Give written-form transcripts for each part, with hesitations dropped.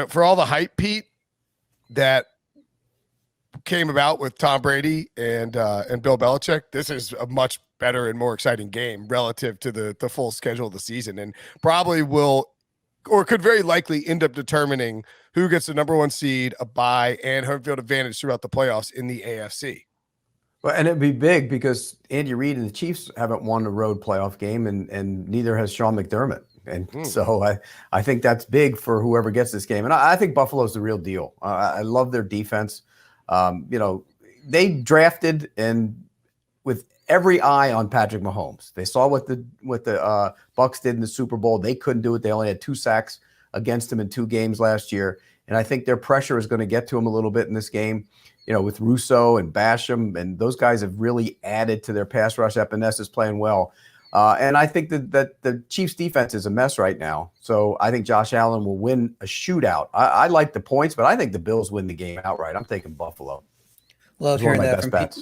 for all the hype, Pete, that came about with Tom Brady and Bill Belichick, this is a much better and more exciting game relative to the full schedule of the season, and probably will or could very likely end up determining who gets the number one seed, a bye, and home field advantage throughout the playoffs in the AFC. Well, and it'd be big because Andy Reid and the Chiefs haven't won a road playoff game, and neither has Sean McDermott. And so I think that's big for whoever gets this game. And I think Buffalo's the real deal. I love their defense. They drafted and with every eye on Patrick Mahomes. They saw what the Bucs did in the Super Bowl. They couldn't do it. They only had 2 sacks against him in 2 games last year. And I think their pressure is going to get to him a little bit in this game. With Russo and Basham, and those guys have really added to their pass rush. Epinesa is playing well. And I think that the Chiefs defense is a mess right now. So I think Josh Allen will win a shootout. I like the points, but I think the Bills win the game outright. I'm taking Buffalo. Love hearing that from Pete.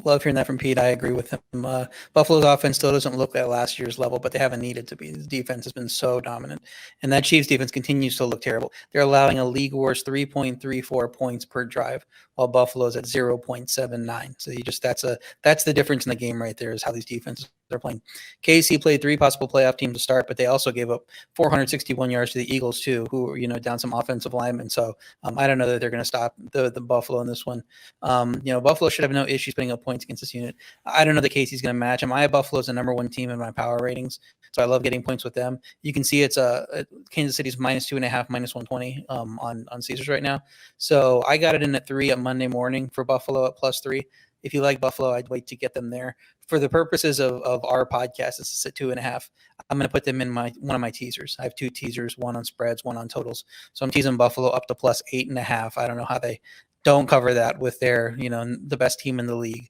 Love hearing that from Pete. I agree with him. Buffalo's offense still doesn't look at last year's level, but they haven't needed to be. The defense has been so dominant, and that Chiefs defense continues to look terrible. They're allowing a league worst 3.34 points per drive, while Buffalo's at 0.79. So that's the difference in the game right there, is how these defenses are playing. KC played 3 possible playoff teams to start, but they also gave up 461 yards to the Eagles too, who were down some offensive linemen. So I don't know that they're going to stop the Buffalo in this one. Buffalo should have no issues putting up points against this unit. I don't know that KC's going to match them. I have Buffalo as the number 1 team in my power ratings, so I love getting points with them. You can see it's Kansas City's -2.5, -120 on Caesars right now. So I got it in at 3 on Monday morning for Buffalo at +3. If you like Buffalo, I'd wait to get them there. For the purposes of our podcast, this is at 2.5. I'm going to put them in one of my teasers. I have 2 teasers, one on spreads, one on totals. So I'm teasing Buffalo up to +8.5. I don't know how they don't cover that with their, the best team in the league,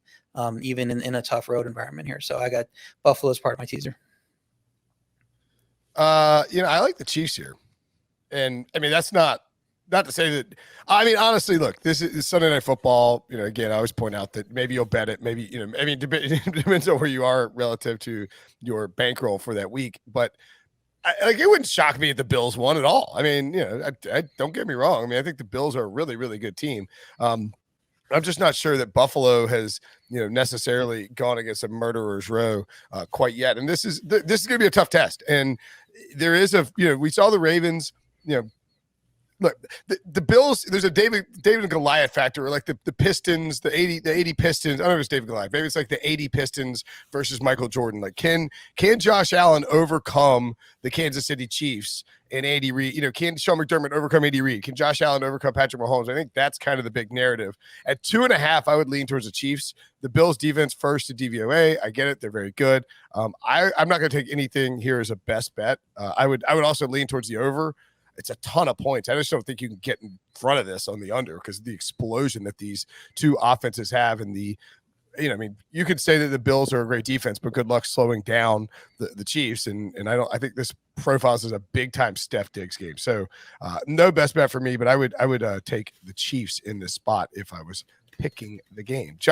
even in a tough road environment here. So I got Buffalo as part of my teaser. I like the Chiefs here. And I mean, that's not to say that, honestly, look, this is Sunday Night Football. Again, I always point out that maybe you'll bet it. Maybe, it depends on where you are relative to your bankroll for that week. But it wouldn't shock me if the Bills won at all. I don't get me wrong. I think the Bills are a really, really good team. I'm just not sure that Buffalo has, necessarily gone against a murderer's row quite yet. And this is going to be a tough test. And there is we saw the Ravens, look, the Bills, there's a David and Goliath factor, or like the Pistons, the 80 Pistons. I don't know if it's David Goliath. Maybe it's like the 80 Pistons versus Michael Jordan. Like, can Josh Allen overcome the Kansas City Chiefs and Andy Reid? Can Sean McDermott overcome Andy Reid? Can Josh Allen overcome Patrick Mahomes? I think that's kind of the big narrative. At 2.5, I would lean towards the Chiefs. The Bills defense first to DVOA. I get it. They're very good. I'm not going to take anything here as a best bet. I would also lean towards the over. It's a ton of points. I just don't think you can get in front of this on the under because of the explosion that these 2 offenses have. And you could say that the Bills are a great defense, but good luck slowing down the Chiefs. And I think this profiles as a big time Steph Diggs game. So no best bet for me, but I would take the Chiefs in this spot if I was picking the game.